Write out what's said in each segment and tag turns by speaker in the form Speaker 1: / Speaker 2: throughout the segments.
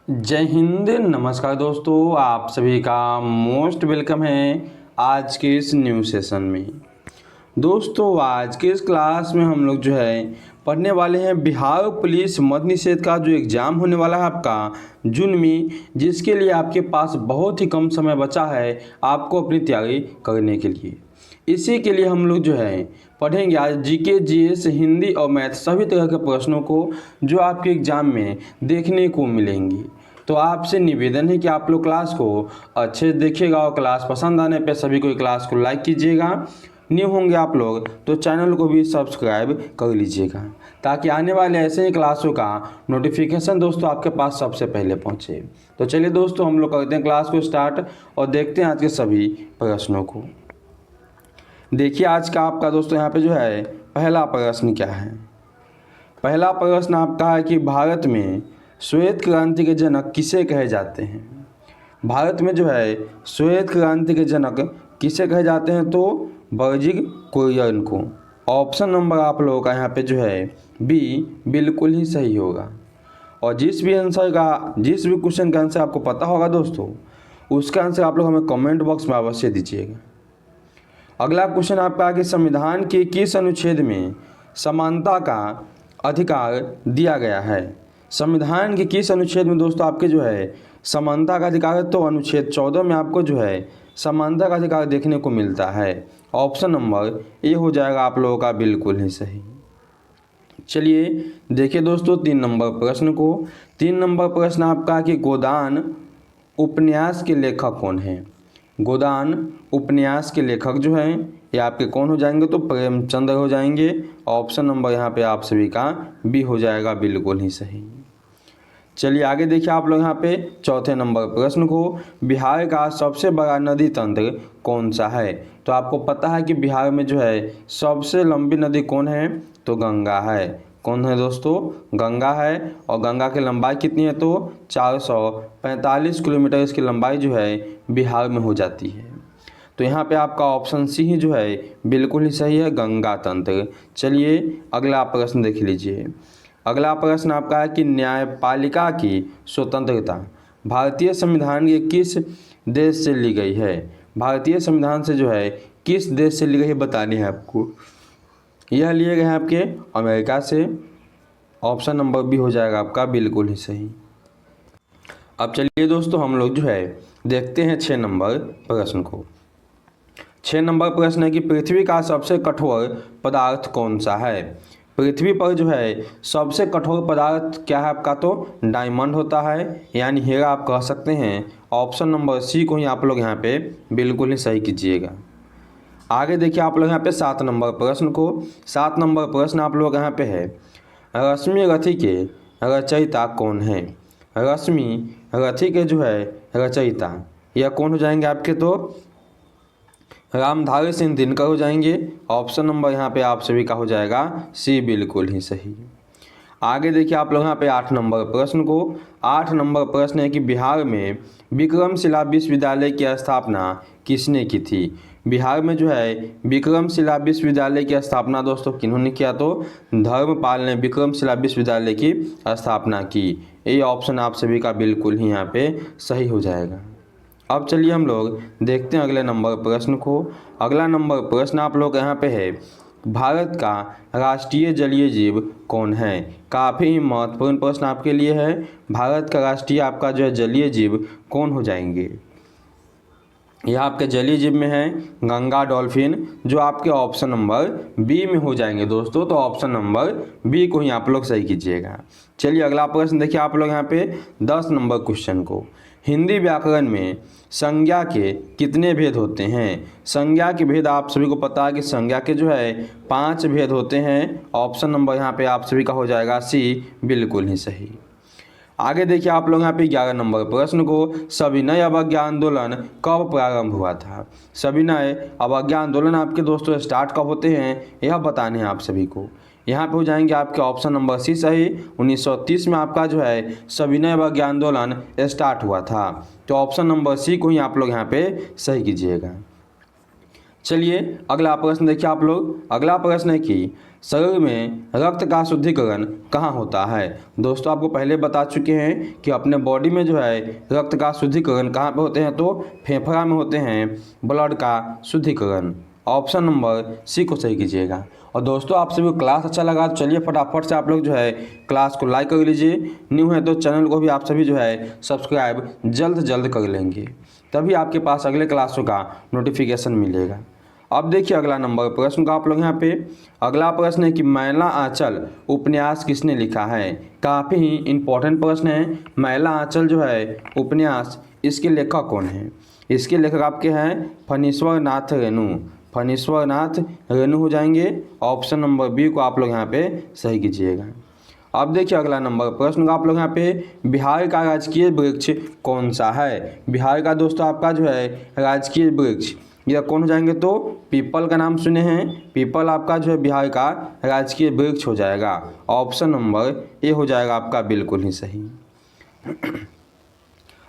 Speaker 1: जय हिंद। नमस्कार दोस्तों, आप सभी का मोस्ट वेलकम है आज के इस न्यू सेशन में। दोस्तों आज के इस क्लास में हम लोग जो है पढ़ने वाले हैं बिहार पुलिस मद्य निषेध का जो एग्ज़ाम होने वाला है आपका जून में, जिसके लिए आपके पास बहुत ही कम समय बचा है आपको अपनी तैयारी करने के लिए। इसी के लिए हम लोग जो है पढ़ेंगे आज जीके, जीएस, हिंदी और मैथ सभी तरह के प्रश्नों को जो आपके एग्ज़ाम में देखने को मिलेंगी। तो आपसे निवेदन है कि आप लोग क्लास को अच्छे से देखिएगा और क्लास पसंद आने पे सभी को क्लास को लाइक कीजिएगा। न्यू होंगे आप लोग तो चैनल को भी सब्सक्राइब कर लीजिएगा, ताकि आने वाले ऐसे ही क्लासों का नोटिफिकेशन दोस्तों आपके पास सबसे पहले पहुंचे। तो चलिए दोस्तों हम लोग करते हैं क्लास को स्टार्ट और देखते हैं आज के सभी प्रश्नों को। देखिए आज का आपका दोस्तों यहाँ पे जो है पहला प्रश्न क्या है। पहला प्रश्न आपका है कि भारत में श्वेत क्रांति के जनक किसे कहे जाते हैं। भारत में जो है श्वेत क्रांति के जनक किसे कहे जाते हैं, तो वर्जिग कुरियन को। ऑप्शन नंबर आप लोगों का यहाँ पे जो है बी बिल्कुल ही सही होगा। और जिस भी क्वेश्चन का आंसर आपको पता होगा दोस्तों, उसका आंसर आप लोग हमें कमेंट बॉक्स में अवश्य दीजिएगा। अगला क्वेश्चन आपका कि संविधान के किस अनुच्छेद में समानता का अधिकार दिया गया है। संविधान के किस अनुच्छेद में दोस्तों आपके जो है समानता का अधिकार है, तो अनुच्छेद 14 में आपको जो है समानता का अधिकार देखने को मिलता है। ऑप्शन नंबर ए हो जाएगा आप लोगों का बिल्कुल ही सही। चलिए देखिए दोस्तों 3 नंबर प्रश्न को। 3 नंबर प्रश्न आपका कि गोदान उपन्यास के लेखक कौन है। गोदान उपन्यास के लेखक जो हैं ये आपके कौन हो जाएंगे, तो प्रेमचंद हो जाएंगे। ऑप्शन नंबर यहाँ पे आप सभी का बी हो जाएगा बिल्कुल ही सही। चलिए आगे देखिए आप लोग यहाँ पे चौथे नंबर प्रश्न को। बिहार का सबसे बड़ा नदी तंत्र कौन सा है। तो आपको पता है कि बिहार में जो है सबसे लंबी नदी कौन है, तो गंगा है। कौन है दोस्तों, गंगा है। और गंगा की लंबाई कितनी है, तो 445 किलोमीटर इसकी लंबाई जो है बिहार में हो जाती है। तो यहाँ पे आपका ऑप्शन सी ही जो है बिल्कुल ही सही है, गंगा तंत्र। चलिए अगला प्रश्न देख लीजिए। अगला प्रश्न आपका है कि न्यायपालिका की स्वतंत्रता भारतीय संविधान के किस देश से ली गई है। भारतीय संविधान से जो है किस देश से ली गई है बतानी है आपको। यह लिए गए हैं आपके अमेरिका से। ऑप्शन नंबर बी हो जाएगा आपका बिल्कुल ही सही। अब चलिए दोस्तों हम लोग जो है देखते हैं 6 नंबर प्रश्न को। 6 नंबर प्रश्न है कि पृथ्वी का सबसे कठोर पदार्थ कौन सा है। पृथ्वी पर जो है सबसे कठोर पदार्थ क्या है आपका, तो डायमंड होता है, यानी हीरा आप कह सकते हैं। ऑप्शन नंबर सी को ही आप लोग यहाँ पे बिल्कुल ही सही कीजिएगा। आगे देखिए आप लोग यहाँ पे 7 नंबर प्रश्न को। 7 नंबर प्रश्न आप लोग यहाँ पे है रश्मि रथी के रचयिता कौन है। रश्मि रथी के जो है रचयिता यह कौन हो जाएंगे आपके, तो रामधारी सिंह दिनकर हो जाएंगे। ऑप्शन नंबर यहाँ पे आप सभी का हो जाएगा सी बिल्कुल ही सही। आगे देखिए आप लोग यहाँ पे 8 नंबर प्रश्न को। 8 नंबर प्रश्न है कि बिहार में विक्रमशिला विश्वविद्यालय की स्थापना किसने की थी। बिहार में जो है विक्रमशिला विश्वविद्यालय की स्थापना दोस्तों किन्होंने किया, तो धर्मपाल ने विक्रमशिला विश्वविद्यालय की स्थापना की। ये ऑप्शन आप सभी का बिल्कुल ही यहाँ पे सही हो जाएगा। अब चलिए हम लोग देखते हैं अगले नंबर प्रश्न को। अगला नंबर प्रश्न आप लोग यहाँ पे है भारत का राष्ट्रीय जलीय जीव कौन है। काफ़ी महत्वपूर्ण प्रश्न आपके लिए है। भारत का राष्ट्रीय आपका जो है जलीय जीव कौन हो जाएंगे। यह आपके जलीय जीव में है गंगा डॉल्फिन, जो आपके ऑप्शन नंबर बी में हो जाएंगे दोस्तों। तो ऑप्शन नंबर बी को ही आप लोग सही कीजिएगा। चलिए अगला प्रश्न देखिए आप लोग यहाँ पे 10 नंबर क्वेश्चन को। हिंदी व्याकरण में संज्ञा के कितने भेद होते हैं। संज्ञा के भेद आप सभी को पता है कि संज्ञा के जो है 5 भेद होते हैं। ऑप्शन नंबर यहाँ पे आप सभी का हो जाएगा सी बिल्कुल ही सही। आगे देखिए आप लोग यहाँ पे 11 नंबर प्रश्न को। सविनय अवज्ञा आंदोलन कब प्रारंभ हुआ था। सविनय अवज्ञा आंदोलन आपके दोस्तों स्टार्ट कब होते हैं यह बताने हैं आप सभी को। यहाँ पे हो जाएंगे आपके ऑप्शन नंबर सी सही। 1930 में आपका जो है सविनय अवज्ञा आंदोलन स्टार्ट हुआ था। तो ऑप्शन नंबर सी को ही आप लोग यहाँ पे सही कीजिएगा। चलिए अगला प्रश्न देखिए आप लोग। अगला प्रश्न है कि शरीर में रक्त का शुद्धिकरण कहाँ होता है। दोस्तों आपको पहले बता चुके हैं कि अपने बॉडी में जो है रक्त का शुद्धिकरण कहाँ पे होते हैं, तो फेफड़ा में होते हैं ब्लड का शुद्धिकरण। ऑप्शन नंबर सी को सही कीजिएगा। और दोस्तों आप सभी को क्लास अच्छा लगा तो चलिए फटाफट से आप लोग जो है क्लास को लाइक कर लीजिए। न्यू है तो चैनल को भी आप सभी जो है सब्सक्राइब जल्द से जल्द कर लेंगे, तभी आपके पास अगले क्लासों का नोटिफिकेशन मिलेगा। अब देखिए अगला नंबर प्रश्न का आप लोग यहाँ पे। अगला प्रश्न है कि मैला आंचल उपन्यास किसने लिखा है। काफ़ी ही इम्पोर्टेंट प्रश्न है। मैला आंचल जो है उपन्यास, इसके लेखक कौन है। इसके लेखक आपके हैं फणीश्वर नाथ रेणु। फणीश्वर नाथ रेणु हो जाएंगे। ऑप्शन नंबर बी को आप लोग यहाँ पे सही कीजिएगा। अब देखिए अगला नंबर प्रश्न का आप लोग यहाँ पे। बिहार का राजकीय वृक्ष कौन सा है। बिहार का दोस्तों आपका जो है राजकीय वृक्ष यह कौन हो जाएंगे, तो पीपल का नाम सुने हैं। पीपल आपका जो है बिहार का राजकीय वृक्ष हो जाएगा। ऑप्शन नंबर ए हो जाएगा आपका बिल्कुल ही सही।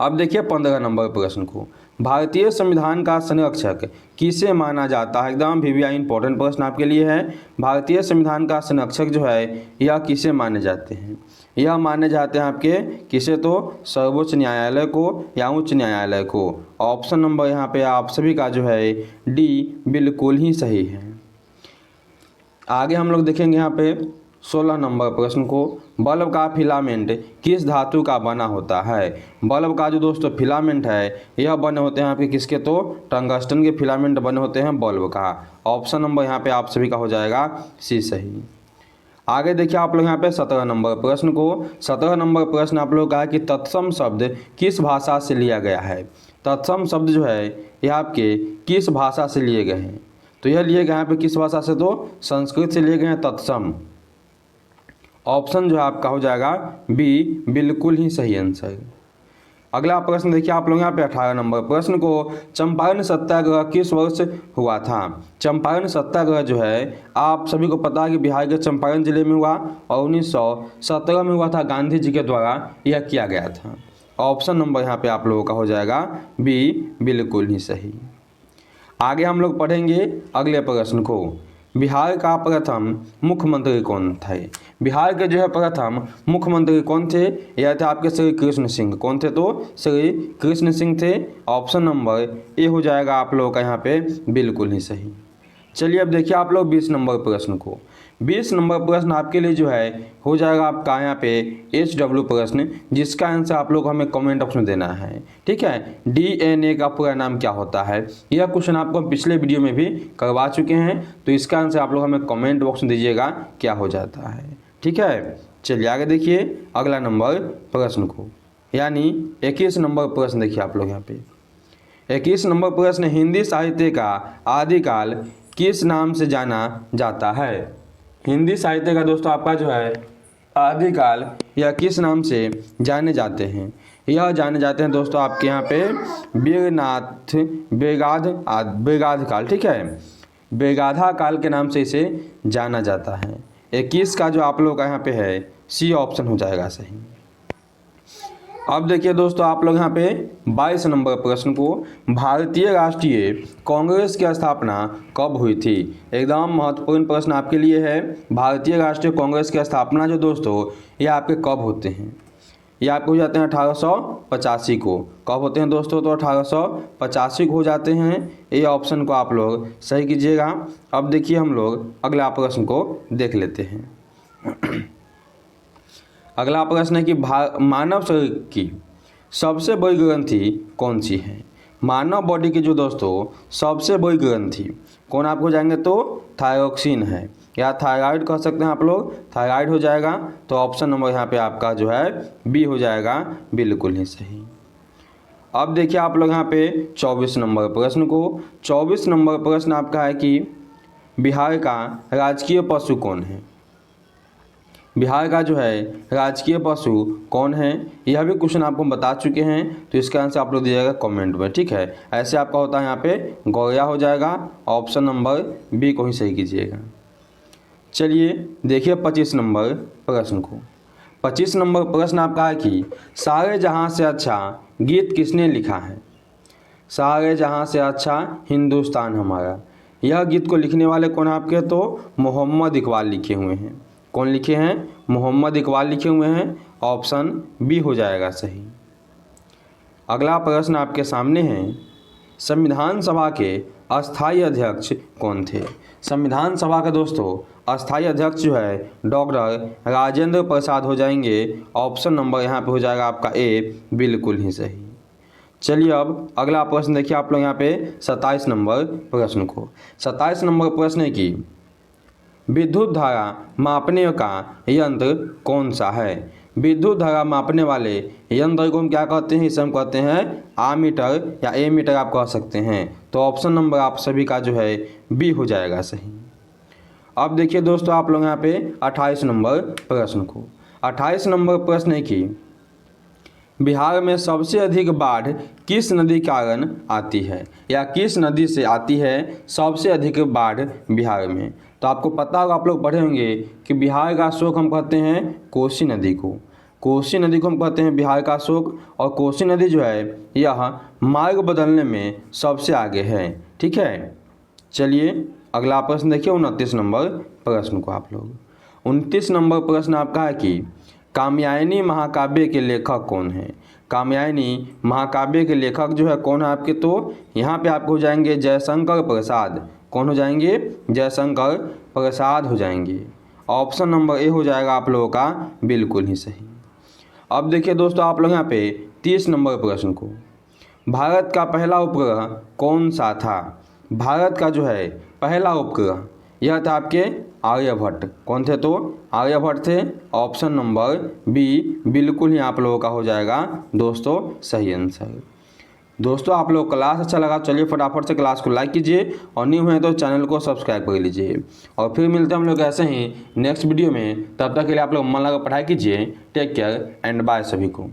Speaker 1: अब देखिए 15 नंबर प्रश्न को। भारतीय संविधान का संरक्षक किसे माना जाता है। एकदम वीवीआई इंपॉर्टेंट प्रश्न आपके लिए है। भारतीय संविधान का संरक्षक जो है यह किसे माने जाते हैं। यह माने जाते हैं आपके किसे, तो सर्वोच्च न्यायालय को या उच्च न्यायालय को। ऑप्शन नंबर यहाँ पे आप सभी का जो है डी बिल्कुल ही सही है। आगे हम लोग देखेंगे यहाँ पे 16 नंबर प्रश्न को। बल्ब का फिलामेंट किस धातु का बना होता है। बल्ब का जो दोस्तों फिलामेंट है यह बने होते हैं आपके किसके, तो टंगस्टन के फिलामेंट बने होते हैं बल्ब का। ऑप्शन नंबर यहाँ पे आप सभी का हो जाएगा सी सही। आगे देखिए आप लोग यहाँ पे 17 नंबर प्रश्न को। 17 नंबर प्रश्न आप लोग का है कि तत्सम शब्द किस भाषा से लिया गया है। तत्सम शब्द जो है यह आपके किस भाषा से लिए गए हैं, तो यह लिए गए यहाँ पे किस भाषा से, तो संस्कृत से लिए गए हैं तत्सम। ऑप्शन जो है आपका हो जाएगा बी बिल्कुल ही सही आंसर। अगला प्रश्न देखिए आप लोग यहाँ पे 18 नंबर प्रश्न को। चंपारण सत्याग्रह किस वर्ष हुआ था। चंपारण सत्याग्रह जो है आप सभी को पता है कि बिहार के चंपारण जिले में हुआ और 1917 में हुआ था। गांधी जी के द्वारा यह किया गया था। ऑप्शन नंबर यहाँ पे आप लोगों का हो जाएगा बी बिल्कुल ही सही। आगे हम लोग पढ़ेंगे अगले प्रश्न को। बिहार का प्रथम मुख्यमंत्री कौन थे। बिहार के जो है प्रथम मुख्यमंत्री कौन थे, यह थे आपके श्री कृष्ण सिंह। कौन थे, तो श्री कृष्ण सिंह थे। ऑप्शन नंबर ए हो जाएगा आप लोगों का यहाँ पे बिल्कुल ही सही। चलिए अब देखिए आप लोग 20 नंबर प्रश्न को। 20 नंबर प्रश्न आपके लिए जो है हो जाएगा आपका यहाँ पे HW प्रश्न, जिसका आंसर आप लोग हमें कमेंट ऑप्शन देना है। ठीक है, DNA का पूरा नाम क्या होता है। यह क्वेश्चन आपको हम पिछले वीडियो में भी करवा चुके हैं, तो इसका आंसर आप लोग हमें कमेंट बॉक्स में दीजिएगा क्या हो जाता है। ठीक है, चलिए आगे देखिए अगला नंबर प्रश्न को, यानी 21 नंबर प्रश्न देखिए आप लोग यहाँ पे। 21 नंबर प्रश्न, हिंदी साहित्य का आदिकाल किस नाम से जाना जाता है। हिंदी साहित्य का दोस्तों आपका जो है आदिकाल यह किस नाम से जाने जाते हैं। यह जाने जाते हैं दोस्तों आपके यहाँ पे बेगाध काल। ठीक है, बेगाधा काल के नाम से इसे जाना जाता है। 21 का जो आप लोग का यहाँ पे है सी ऑप्शन हो जाएगा सही। अब देखिए दोस्तों आप लोग यहाँ पे 22 नंबर प्रश्न को। भारतीय राष्ट्रीय कांग्रेस की स्थापना कब हुई थी। एकदम महत्वपूर्ण प्रश्न आपके लिए है। भारतीय राष्ट्रीय कांग्रेस की स्थापना जो दोस्तों ये आपके कब होते हैं, ये आपके हो जाते हैं 1885 को। कब होते हैं दोस्तों, तो 1885 को हो जाते हैं। ये ऑप्शन को आप लोग सही कीजिएगा। अब देखिए हम लोग अगला प्रश्न को देख लेते हैं। अगला प्रश्न है कि मानव शरीर की सबसे बड़ी ग्रंथि कौन सी है। मानव बॉडी की जो दोस्तों सबसे बड़ी ग्रंथि कौन आपको हो जाएंगे, तो थायरोक्सिन है, या थायराइड कह सकते हैं आप लोग, थायराइड हो जाएगा। तो ऑप्शन नंबर यहाँ पे आपका जो है बी हो जाएगा बिल्कुल ही सही। अब देखिए आप लोग यहाँ पे 24 नंबर प्रश्न को। 24 नंबर प्रश्न आपका है कि बिहार का राजकीय पशु कौन है। बिहार का जो है राजकीय पशु कौन है, यह भी क्वेश्चन आपको बता चुके हैं, तो इसका आंसर आप लोग दीजिएगा कमेंट में। ठीक है, ऐसे आपका होता है यहाँ पे गौया हो जाएगा। ऑप्शन नंबर बी को ही सही कीजिएगा। चलिए देखिए 25 नंबर प्रश्न को। 25 नंबर प्रश्न आपका है कि सारे जहां से अच्छा गीत किसने लिखा है। सारे जहां से अच्छा हिंदुस्तान हमारा, यह गीत को लिखने वाले कौन आपके, तो मोहम्मद इकबाल लिखे हुए हैं। कौन लिखे हैं, मोहम्मद इकबाल लिखे हुए हैं। ऑप्शन बी हो जाएगा सही। अगला प्रश्न आपके सामने है, संविधान सभा के अस्थायी अध्यक्ष कौन थे। संविधान सभा के दोस्तों अस्थायी अध्यक्ष जो है डॉक्टर राजेंद्र प्रसाद हो जाएंगे। ऑप्शन नंबर यहाँ पे हो जाएगा आपका ए, बिल्कुल ही सही। चलिए अब अगला प्रश्न देखिए आप लोग यहाँ पे 27 नंबर प्रश्न को। 27 नंबर प्रश्न है कि विद्युत धारा मापने का यंत्र कौन सा है। विद्युत धारा मापने वाले यंत्र को हम क्या कहते हैं, इसे हम कहते हैं आमीटर या एमीटर आप कह सकते हैं। तो ऑप्शन नंबर आप सभी का जो है बी हो जाएगा सही। अब देखिए दोस्तों आप लोग यहाँ पे 28 नंबर प्रश्न को। 28 नंबर प्रश्न है कि बिहार में सबसे अधिक बाढ़ किस नदी के कारण आती है, या किस नदी से आती है सबसे अधिक बाढ़ बिहार में। तो आपको पता होगा, आप लोग पढ़े होंगे कि बिहार का शोक हम कहते हैं कोसी नदी को। कोसी नदी को हम कहते हैं बिहार का शोक, और कोसी नदी जो है यह मार्ग बदलने में सबसे आगे है। ठीक है, चलिए अगला प्रश्न देखिए 29 नंबर प्रश्न को आप लोग। 29 नंबर प्रश्न आपका है कि कात्यायनी महाकाव्य के लेखक कौन है। कात्यायनी महाकाव्य के लेखक जो है कौन है आपके, तो यहाँ पे आपको हो जाएंगे जयशंकर प्रसाद। कौन हो जाएंगे, जयशंकर प्रसाद हो जाएंगे। ऑप्शन नंबर ए हो जाएगा आप लोगों का बिल्कुल ही सही। अब देखिए दोस्तों आप लोग यहाँ पे 30 नंबर प्रश्न को। भारत का पहला उपग्रह कौन सा था। भारत का जो है पहला उपग्रह यह था आपके आर्यभट्ट। कौन थे, तो आर्यभट्ट थे। ऑप्शन नंबर बी बिल्कुल ही आप लोगों का हो जाएगा दोस्तों सही आंसर। दोस्तों आप लोग क्लास अच्छा लगा, चलिए फटाफट से क्लास को लाइक कीजिए, और न्यू है तो चैनल को सब्सक्राइब कर लीजिए। और फिर मिलते हैं हम लोग ऐसे ही नेक्स्ट वीडियो में। तब तक के लिए आप लोग मन लगा पढ़ाई कीजिए। टेक केयर एंड बाय सभी को।